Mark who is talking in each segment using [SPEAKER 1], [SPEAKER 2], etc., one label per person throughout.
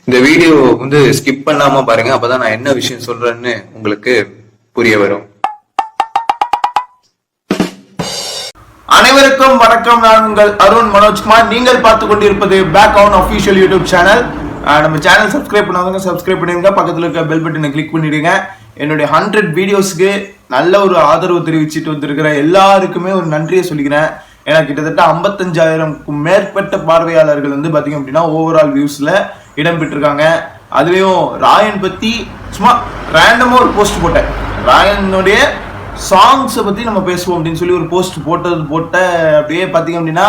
[SPEAKER 1] இந்த வீடியோ வந்து ஸ்கிப் பண்ணாம பாருங்க, அப்பதான் நான் என்ன விஷயம் சொல்றேன்னு உங்களுக்கு புரிய வரும்.
[SPEAKER 2] அனைவருக்கும் வணக்கம். நான் உங்கள் அருண் மனோஜ்குமார். நீங்கள் பார்த்து கொண்டிருப்பது பேக்ரவுண்ட் அஃபிஷியல் யூடியூப் சேனல். நம்ம சேனல் சப்ஸ்கிரைப் பண்ணாதவங்க சப்ஸ்கிரைப் பண்ணிடுங்க, பக்கத்தில் இருக்க பெல் பட்டனை கிளிக் பண்ணிடுங்க. என்னுடைய 100 வீடியோஸ்க்கு நல்ல ஒரு ஆதரவு தெரிவிச்சுட்டு வந்திருக்கிற எல்லாருக்குமே ஒரு நன்றியை சொல்லிக்கிறேன். ஏன்னா கிட்டத்தட்ட 55,000க்கும் மேற்பட்ட பார்வையாளர்கள் வந்து பார்த்தீங்க அப்படின்னா ஓவரால் வியூஸில் இடம் பெற்றிருக்காங்க. அதுலேயும் ராயன் பற்றி சும்மா ரேண்டமாக ஒரு போஸ்ட் போட்டேன். ராயனுடைய சாங்ஸை பற்றி நம்ம பேசுவோம் அப்படின்னு சொல்லி ஒரு போஸ்ட் போட்ட அப்படியே பார்த்தீங்க அப்படின்னா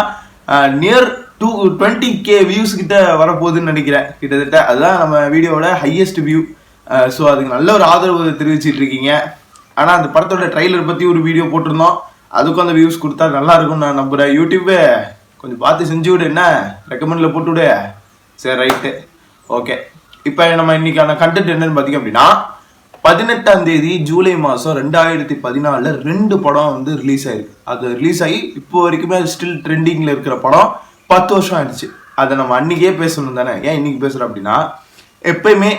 [SPEAKER 2] நியர் 20K வியூஸ் கிட்ட வரப்போகுதுன்னு நினைக்கிறேன். கிட்டத்தட்ட அதுதான் நம்ம வீடியோவோட ஹையஸ்ட் வியூ. ஸோ அதுக்கு நல்ல ஒரு ஆதரவு தெரிவிச்சிட்டு இருக்கீங்க. ஆனால் அந்த படத்தோட ட்ரைலர் பற்றி ஒரு வீடியோ போட்டிருந்தோம், அதுக்கும் அந்த வியூஸ் கொடுத்தா நல்லா இருக்கும்னு நான் நம்புகிறேன். யூடியூபு கொஞ்சம் பார்த்து செஞ்சு விடு, என்ன ரெக்கமெண்டில் போட்டு விடு. சரி, ரைட்டு, ஓகே. இப்போ நம்ம இன்னைக்கான கண்டென்ட் என்னன்னு பார்த்தீங்க அப்படின்னா 18ஆம் தேதி ஜூலை மாதம் 2014 2 படம் வந்து ரிலீஸ் ஆயிருக்கு. அது ரிலீஸ் ஆகி இப்போ வரைக்குமே அது ஸ்டில் ட்ரெண்டிங்கில் இருக்கிற படம். 10 வருஷம் ஆயிடுச்சு. அதை நம்ம அன்னைக்கே பேசணும் தானே. ஏன் இன்னைக்கு பேசுகிறோம் அப்படின்னா, எப்பயுமே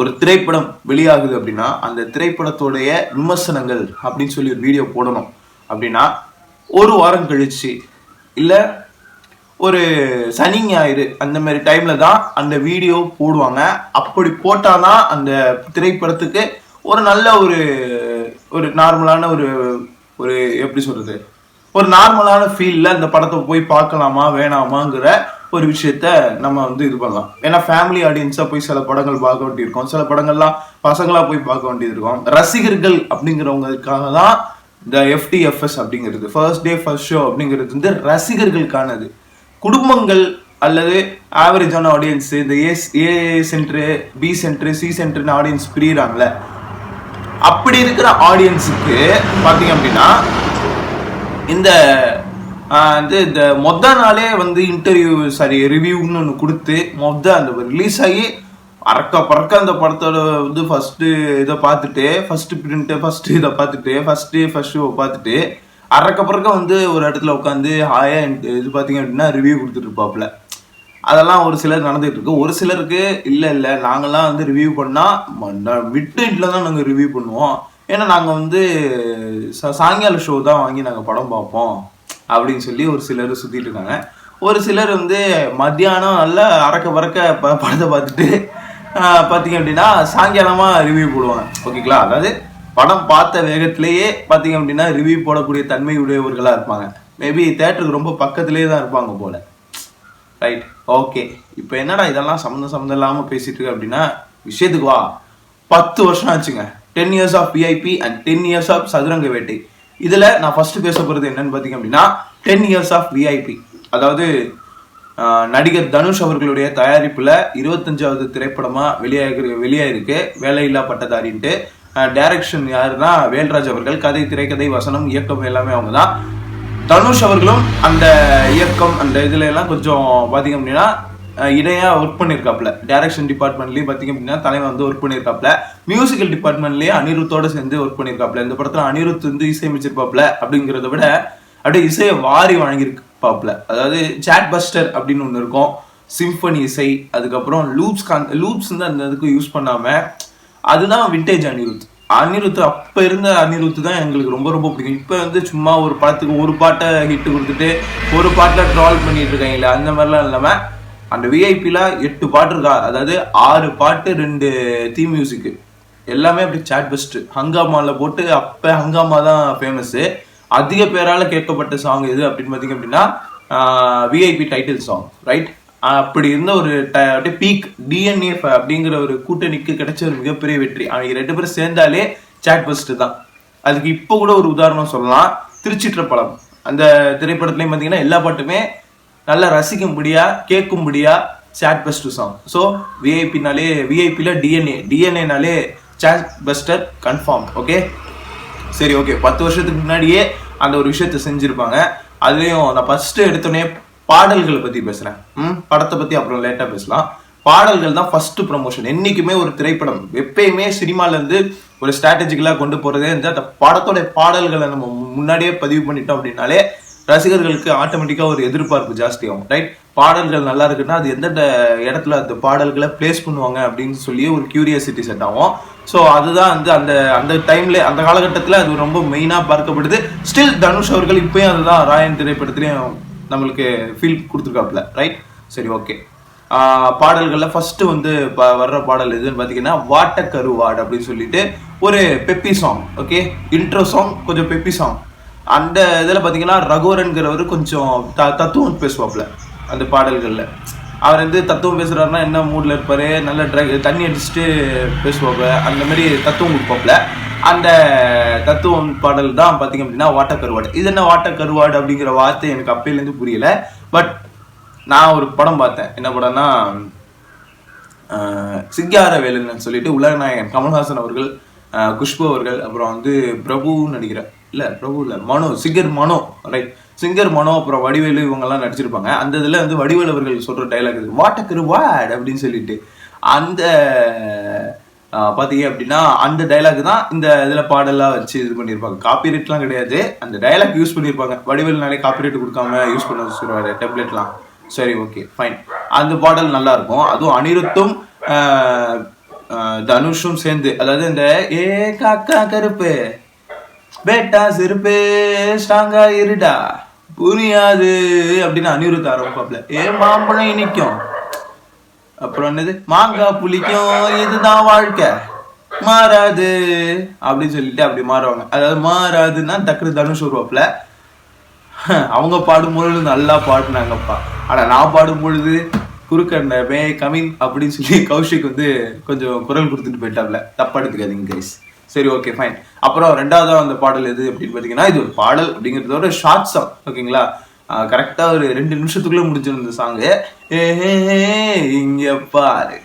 [SPEAKER 2] ஒரு திரைப்படம் வெளியாகுது அப்படின்னா அந்த திரைப்படத்தோடைய விமர்சனங்கள் அப்படின்னு சொல்லி ஒரு வீடியோ போடணும் அப்படின்னா ஒரு வாரம் கழிச்சு இல்லை ஒரு சனி ஞாயிறு அந்த மாதிரி டைம்ல தான் அந்த வீடியோ போடுவாங்க. அப்படி போட்டாதான் அந்த திரைப்படத்துக்கு ஒரு நல்ல ஒரு நார்மலான ஒரு எப்படி சொல்றது, ஒரு நார்மலான ஃபீல்ல அந்த படத்தை போய் பார்க்கலாமா வேணாமாங்கிற ஒரு விஷயத்த நம்ம வந்து இது பண்ணலாம். ஏன்னா ஃபேமிலி ஆடியன்ஸா போய் சில படங்கள் பார்க்க வேண்டியிருக்கும், சில படங்கள்லாம் பசங்களா போய் பார்க்க வேண்டியது இருக்கும். ரசிகர்கள் அப்படிங்கிறவங்களுக்காக தான் இந்த FTFS அப்படிங்கிறது, ஃபர்ஸ்ட் டே ஃபர்ஸ்ட் ஷோ அப்படிங்கிறது வந்து ரசிகர்களுக்கானது. குடும்பங்கள் அல்லது ஆவரேஜான ஆடியன்ஸ், இந்த A centre, B centre, C சென்டர்னு ஆடியன்ஸ் பிரிகிறாங்களே, அப்படி இருக்கிற ஆடியன்ஸுக்கு பார்த்தீங்க அப்படின்னா இந்த மொத நாளே வந்து ரிவ்யூன்னு ஒன்று கொடுத்து அந்த ரிலீஸ் ஆகி பறக்க அந்த படத்தோட வந்து ஃபர்ஸ்ட் இதை பார்த்துட்டு, ஃபர்ஸ்ட் பிரிண்ட், ஃபர்ஸ்ட் இதை பார்த்துட்டு, ஃபர்ஸ்ட் ஷோ பார்த்துட்டு பறக்க வந்து ஒரு இடத்துல உட்காந்து ஹாயா இது பார்த்தீங்க அப்படின்னா ரிவ்யூ கொடுத்துட்டு இருப்பாப்புல. அதெல்லாம் ஒரு சிலர் நடந்துட்டு இருக்கு. ஒரு சிலருக்கு இல்லை நாங்கள்லாம் வந்து ரிவ்யூ பண்ணால் மிட் நைட்டில் தான் நாங்கள் ரிவ்யூ பண்ணுவோம், ஏன்னா நாங்கள் வந்து சாயங்கால ஷோ தான் வாங்கி நாங்கள் படம் பார்ப்போம் அப்படின்னு சொல்லி ஒரு சிலர் சுற்றிட்டு இருக்காங்க. ஒரு சிலர் வந்து மத்தியானம் நல்லா பறக்க படத்தை பார்த்துட்டு பார்த்தீங்க அப்படின்னா சாயங்காலமாக ரிவ்யூ போடுவாங்க. ஓகேங்களா? அதாவது படம் பார்த்த வேகத்திலேயே பார்த்தீங்க அப்படின்னா ரிவ்யூ போடக்கூடிய தன்மை உடையவர்களாக இருப்பாங்க. மேபி தேட்டருக்கு ரொம்ப பக்கத்திலே தான் இருப்பாங்க போல. Right, okay. இப்போ என்னடா இதெல்லாம் சம்மந்தம் இல்லாமல் பேசிட்டு இருக்கு அப்படின்னா விஷயத்துக்கு வா. 10 வருஷம் ஆச்சுங்க. 10 years of VIP and 10 years of Sathuranga Vettai. இதில் நான் ஃபர்ஸ்ட் பேச போகிறது என்னன்னு பார்த்தீங்க அப்படின்னா 10 years ஆஃப் VIP. அதாவது நடிகர் தனுஷ் அவர்களுடைய தயாரிப்பில் 25வது திரைப்படமாக வெளியாயிருக்கு வேலையில்லா பட்டதாரின்ட்டு. டைரக்ஷன் யாருன்னா வேல்ராஜ் அவர்கள். கதை, திரைக்கதை, வசனம், இயக்கம் எல்லாமே அவங்க தான். தனுஷ் அவர்களும் அந்த இயக்கம் அந்த இதுல எல்லாம் கொஞ்சம் பார்த்தீங்க அப்படின்னா இடையா ஒர்க் பண்ணியிருக்காப்ல. டைரக்ஷன் டிபார்ட்மெண்ட்லேயும் பார்த்தீங்க அப்படின்னா தலைவன் வந்து ஒர்க் பண்ணியிருக்காப்ல. மியூசிக்கல் டிபார்ட்மெண்ட்லேயே அனிருத்தோட சேர்ந்து ஒர்க் பண்ணியிருக்காப்ல. இந்த படத்தில் அனிருத் வந்து இசையமைச்சிருப்பாப்ல. அப்படிங்கிறத விட அப்படியே இசையை வாரி வழங்கியிருப்பாப்ல. அதாவது சாட் பஸ்டர் அப்படின்னு ஒன்று இருக்கும், சிம்பனி இசை, அதுக்கப்புறம் லூப்ஸ் வந்து அந்த இதுக்கு யூஸ் பண்ணாமல், அதுதான் விண்டேஜ் அனிருத். அப்போ இருந்த அனிருத் தான் எங்களுக்கு ரொம்ப ரொம்ப பிடிக்கும். இப்போ வந்து சும்மா ஒரு படத்துக்கு ஒரு பாட்டை ஹிட்டு கொடுத்துட்டு ஒரு பாட்டில் ட்ரால் பண்ணிட்டு இருக்காங்களே, அந்த மாதிரிலாம் இல்லாமல் அந்த விஐபியில் 8 பாட்டு இருக்கா, அதாவது 6 பாட்டு 2 தீம் மியூசிக்கு எல்லாமே அப்படி சாட் பெஸ்ட். ஹங்காமாவில் போட்டு அப்போ ஹங்காமா தான் ஃபேமஸ்ஸு. அதிக பேரால் கேட்கப்பட்ட சாங் எது அப்படின்னு பார்த்தீங்க அப்படின்னா விஐபி டைட்டில் சாங். ரைட், அப்படி இருந்த ஒரு பீக் DNA அப்படிங்கிற ஒரு கூட்டணிக்கு கிடைச்ச ஒரு மிகப்பெரிய வெற்றி. அவங்க 2 பேரும் சேர்ந்தாலே சாட் பஸ்ட் தான். அதுக்கு இப்போ கூட ஒரு உதாரணம் சொல்லலாம், திருச்சிற்றப்பலம். அந்த திரைப்படத்துலையும் பார்த்தீங்கன்னா எல்லா பாட்டுமே நல்லா ரசிக்கும்படியா கேட்கும்படியா சாட் பஸ்ட் சாங். ஸோ விஐபியில் டிஎன்ஏனாலே சாட் பஸ்டர் கன்ஃபார்ம். ஓகே, சரி, ஓகே. 10 வருஷத்துக்கு முன்னாடியே அந்த ஒரு விஷயத்த செஞ்சுருப்பாங்க. அதுலேயும் நான் ஃபர்ஸ்ட் எடுத்தோடனே பாடல்களை பற்றி பேசுகிறேன். படத்தை பற்றி அப்புறம் லேட்டாக பேசலாம். பாடல்கள் தான் ஃபர்ஸ்ட் ப்ரமோஷன். என்றைக்குமே ஒரு திரைப்படம் எப்பயுமே சினிமாலேருந்து ஒரு ஸ்ட்ராட்டஜிக்கலாக கொண்டு போகிறதே வந்து அந்த படத்தோடைய பாடல்களை நம்ம முன்னாடியே பதிவு பண்ணிட்டோம் அப்படின்னாலே ரசிகர்களுக்கு ஆட்டோமேட்டிக்கா ஒரு எதிர்பார்ப்பு ஜாஸ்தியாகும், ரைட்? பாடல்கள் நல்லா இருக்குன்னா அது எந்தெந்த இடத்துல அந்த பாடல்களை பிளேஸ் பண்ணுவாங்க அப்படின்னு சொல்லி ஒரு கியூரியாசிட்டி செட் ஆகும். ஸோ அதுதான் வந்து அந்த அந்த டைம்ல அந்த காலகட்டத்தில் அது ரொம்ப மெயினாக பார்க்கப்படுது. ஸ்டில் தனுஷ் அவர்கள் இப்பயும் அதுதான் ராயன் திரைப்படத்திலையும் நம்மளுக்கு ஃபீல் கொடுத்துருக்காப்புல, ரைட்? சரி, ஓகே. பாடல்களில் ஃபர்ஸ்ட் வந்து வர்ற பாடல் எதுன்னு பார்த்தீங்கன்னா வாட்டக்கருவாடு அப்படின்னு சொல்லிட்டு ஒரு peppy song. Okay, intro song, கொஞ்சம் பெப்பி சாங். அந்த இதில் பார்த்தீங்கன்னா ரகுவரன்கிறவர் கொஞ்சம் தத்துவம் பேசுவாப்புல அந்த பாடல்களில். அவர் வந்து தத்துவம் பேசுகிறாருன்னா என்ன மூடில் இருப்பார், நல்ல தண்ணி அடிச்சுட்டு பேசுவாங்க, அந்த மாதிரி தத்துவம் கொடுப்பாப்புல. அந்த தத்துவம் பாடல் தான் பார்த்தீங்க அப்படின்னா வாட்டக்கருவாடு. இது என்ன வாட்டக்கருவாடு அப்படிங்கிற வார்த்தை எனக்கு அப்பையிலேருந்து புரியல. பட் நான் ஒரு படம் பார்த்தேன். என்ன படம்னா சிங்காரவேலன் சொல்லிட்டு உலகநாயகன் கமல்ஹாசன் அவர்கள், குஷ்பு அவர்கள், அப்புறம் வந்து பிரபுன்னு நினைக்கிறேன், இல்லை பிரபு இல்லை, மனோ, சிங்கர் மனோ, ரைட்? சிங்கர் மனோ, அப்புறம் வடிவேலு, இவங்கெல்லாம் நடிச்சிருப்பாங்க. அந்த இதில் வந்து வடிவேலு அவர்கள் சொல்கிற டைலாக் இது வாட்டக்கருவாட் அப்படின்னு சொல்லிட்டு. அந்த பார்த்தீங்க அப்படின்னா அந்த டைலாக் தான் இந்த இதில் பாடலாம் வச்சு இது பண்ணியிருப்பாங்க. காப்பிரைட்லாம் கிடையாது, அந்த டைலாக் யூஸ் பண்ணியிருப்பாங்க. வடிவேலுனாலே காப்பிரைட் கொடுக்காம யூஸ் பண்ண வச்சுருவாரு டெம்ப்ளேட்லாம். சரி, ஓகே, ஃபைன். அந்த பாடல் நல்லா இருக்கும். அதுவும் அனிருத்தும் தனுஷும் சேர்ந்து, அதாவது இந்த ஏ காக்கா கருப்பு பேட்டா செருப்பு ஸ்ட்ராங்கா இருடா புரியாது அப்படின்னு அனிருத் ஆரம்பிப்பாப்ல. ஏ மாம்பழம் இனிக்கும், அப்புறம் என்னது மாங்காய் புளிக்கும், இதுதான் வாழ்க்கை மாறாது அப்படின்னு சொல்லிட்டு அப்படி மாறுவாங்க. அதாவது மாறாதுன்னா டக்குனு தனுஷ் வருவாப்ல. அவங்க பாடும்பொழுது நல்லா பாடுனாங்கப்பா. ஆனா நான் பாடும்பொழுது குறுக்கண்ட மே கமிங் அப்படின்னு சொல்லி கௌஷிக் வந்து கொஞ்சம் குரல் கொடுத்துட்டு போயிட்டாப்ல. தப்பா எடுத்துக்காதீங்க கைஸ். சரி, ஓகே, ஃபைன். அப்புறம் ரெண்டாவது அந்த பாடல் எது அப்படின்னு பார்த்தீங்கன்னா இது ஒரு பாடல் அப்படிங்கிறதோட ஷார்ட் சாங். ஓகேங்களா? கரெக்டா ஒரு 2 நிமிஷத்துக்குள்ள முடிச்சிருந்த சாங்கு. இங்க பாரு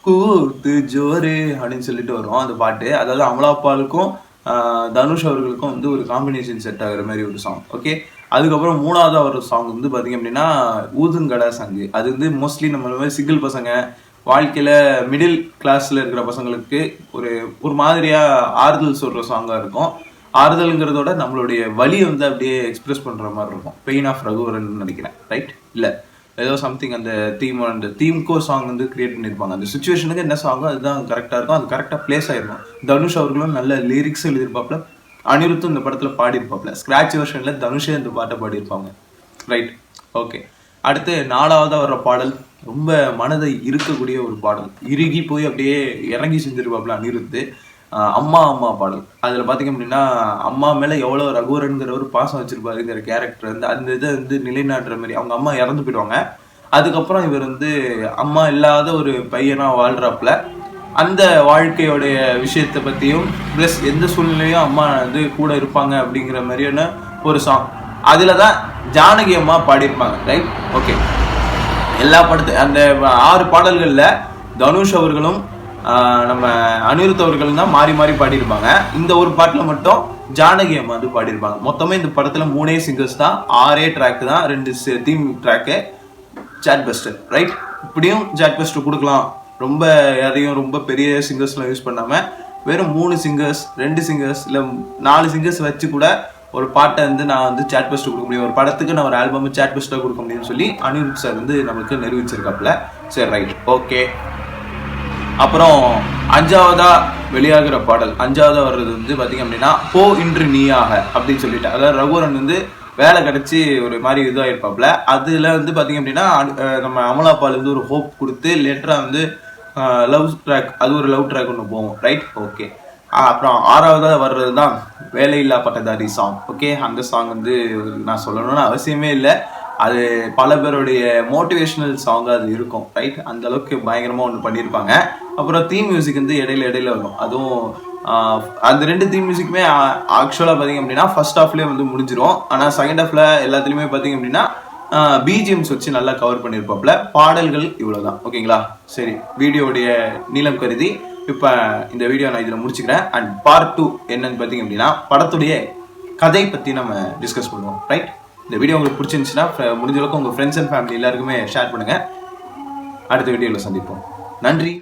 [SPEAKER 2] கூத்து ஜோரு அப்படின்னு சொல்லிட்டு வரும் அந்த பாட்டு. அதாவது அமலாபாலுக்கும் தனுஷ் அவர்களுக்கும் வந்து ஒரு காம்பினேஷன் செட் ஆகுற மாதிரி ஒரு சாங். ஓகே, அதுக்கப்புறம் மூணாவதா ஒரு சாங் வந்து பார்த்தீங்க அப்படின்னா ஊதுங்கடா சாங்கு. அது வந்து மோஸ்ட்லி நம்ம மாதிரி சிங்கிள் பசங்க, வாழ்க்கையில மிடில் கிளாஸ்ல இருக்கிற பசங்களுக்கு ஒரு மாதிரியா ஆறுதல் சொல்ற சாங்கா இருக்கும். ஆறுதல்ங்கிறதோட நம்மளுடைய வலியை வந்து அப்படியே எக்ஸ்பிரஸ் பண்ற மாதிரி இருக்கும். பெயின் ஆஃப் ரகுவரன் நினைக்கிறேன், ரைட்? இல்லை ஏதோ சம்திங் அந்த தீம்க்கோ சாங் வந்து கிரியேட் பண்ணியிருப்பாங்க. அந்த சுச்சுவேஷனுக்கு என்ன சாங்கோ அதுதான் கரெக்டாக இருக்கும், அது கரெக்டாக பிளேஸ் ஆயிருக்கும். தனுஷ் அவர்களும் நல்ல லிரிக்ஸ் எழுதியிருப்பாப்ல, அனிருத்தும் இந்த படத்தில் பாடியிருப்பாப்ல. ஸ்கிராட்ச் வெர்ஷனில் தனுஷே இந்த பாட்டை பாடியிருப்பாங்க, ரைட்? ஓகே. அடுத்து 4ஆவதாக வர்ற பாடல் ரொம்ப மனதை இருக்கக்கூடிய ஒரு பாடல். இறுகி போய் அப்படியே இறங்கி செஞ்சிருப்பாப்ல அனிருத்து. அம்மா அம்மா பாடல். அதில் பார்த்தீங்க அப்படின்னா அம்மா மேலே எவ்வளோ ரகுவரன்கிற ஒரு பாசம் வச்சிருப்பாருங்கிற கேரக்டர் வந்து அந்த இதை வந்து நிலைநாட்டுற மாதிரி. அவங்க அம்மா இறந்து போயிடுவாங்க. அதுக்கப்புறம் இவர் வந்து அம்மா இல்லாத ஒரு பையனாக வாழ்கிறாப்புல. அந்த வாழ்க்கையோடைய விஷயத்தை பற்றியும் ப்ளஸ் எந்த சூழ்நிலையும் அம்மா வந்து கூட இருப்பாங்க அப்படிங்கிற மாதிரியான ஒரு சாங். அதில் தான் ஜானகி அம்மா பாடியிருப்பாங்க, ரைட்? ஓகே. எல்லா அந்த 6 பாடல்களில் தனுஷ் அவர்களும் நம்ம அனிருத் அவர்கள் தான் மாறி மாறி பாடியிருப்பாங்க. இந்த ஒரு பாட்டில் மட்டும் ஜானகி அம்மா வந்து பாடியிருப்பாங்க. மொத்தமே இந்த படத்தில் 3 சிங்கர்ஸ் தான், 6 ட்ராக் தான், 2 theme track. Chartbuster, right? இப்படியும் சாட் பஸ்டர் கொடுக்கலாம். ரொம்ப யாரையும் ரொம்ப பெரிய சிங்கர்ஸ்லாம் யூஸ் பண்ணாமல் வெறும் 3 சிங்கர்ஸ், 2 சிங்கர்ஸ், இல்லை 4 சிங்கர்ஸ் வச்சு கூட ஒரு பாட்டை வந்து நான் வந்து சாட் பஸ்டர் கொடுக்க முடியும், ஒரு படத்துக்கு நான் ஒரு ஆல்பம் சாட் பஸ்டர் கொடுக்க முடியும்னு சொல்லி அனிருத் சார் வந்து நமக்கு நிரூபிச்சிருக்காப்புல. சரி, ரைட், ஓகே. அப்புறம் 5ஆவதா வெளியாகிற பாடல், 5ஆவதா வர்றது வந்து பார்த்தீங்க அப்படின்னா போ இன்று நீயாக அப்படின்னு சொல்லிட்டு, அதாவது ரகுவரன் வந்து வேலை கிடைச்சி ஒரு மாதிரி இதாக இருப்பாப்புல. அதில் வந்து பார்த்தீங்க அப்படின்னா நம்ம அமலாபால் வந்து ஒரு ஹோப் கொடுத்து லேட்டராக வந்து லவ் ட்ராக், அது ஒரு லவ் ட்ராக் ஒன்று போகும், ரைட்? ஓகே. அப்புறம் 6ஆவதா வர்றது தான் வேலையில்லா பட்டதாரி சாங். ஓகே, அந்த சாங் வந்து நான் சொல்லணும்னு அவசியமே இல்லை, அது பல பேருடைய மோட்டிவேஷனல் சாங்காக அது இருக்கும், ரைட்? அந்த அளவுக்கு பயங்கரமாக ஒன்று பண்ணியிருப்பாங்க. அப்புறம் தீம் மியூசிக் வந்து இடையில வரும். அதுவும் அந்த 2 தீம் மியூசிக்குமே ஆக்சுவலாக பார்த்தீங்க அப்படின்னா ஃபர்ஸ்ட் ஹாஃப்லேயே வந்து முடிஞ்சிடும். ஆனால் செகண்ட் ஹாஃபில் எல்லாத்துலேயுமே பார்த்தீங்க அப்படின்னா பிஜிஎம்ஸ் வச்சு நல்லா கவர் பண்ணியிருப்பாப்புல. பாடல்கள் இவ்வளோதான், ஓகேங்களா? சரி, வீடியோடைய நீளம் கருதி இப்போ இந்த வீடியோ நான் இதில் முடிச்சுக்கிறேன். அண்ட் பார்ட் 2 என்னன்னு பார்த்தீங்க அப்படின்னா படத்துடைய கதை பற்றி நம்ம டிஸ்கஸ் பண்ணுவோம், ரைட்? இந்த வீடியோ உங்களுக்கு பிடிச்சிருந்துச்சுன்னா முடிஞ்ச அளவுக்கு உங்கள் ஃப்ரெண்ட்ஸ் அண்ட் ஃபேமிலி எல்லாருக்குமே ஷேர் பண்ணுங்கள். அடுத்த வீடியோவில் சந்திப்போம். நன்றி.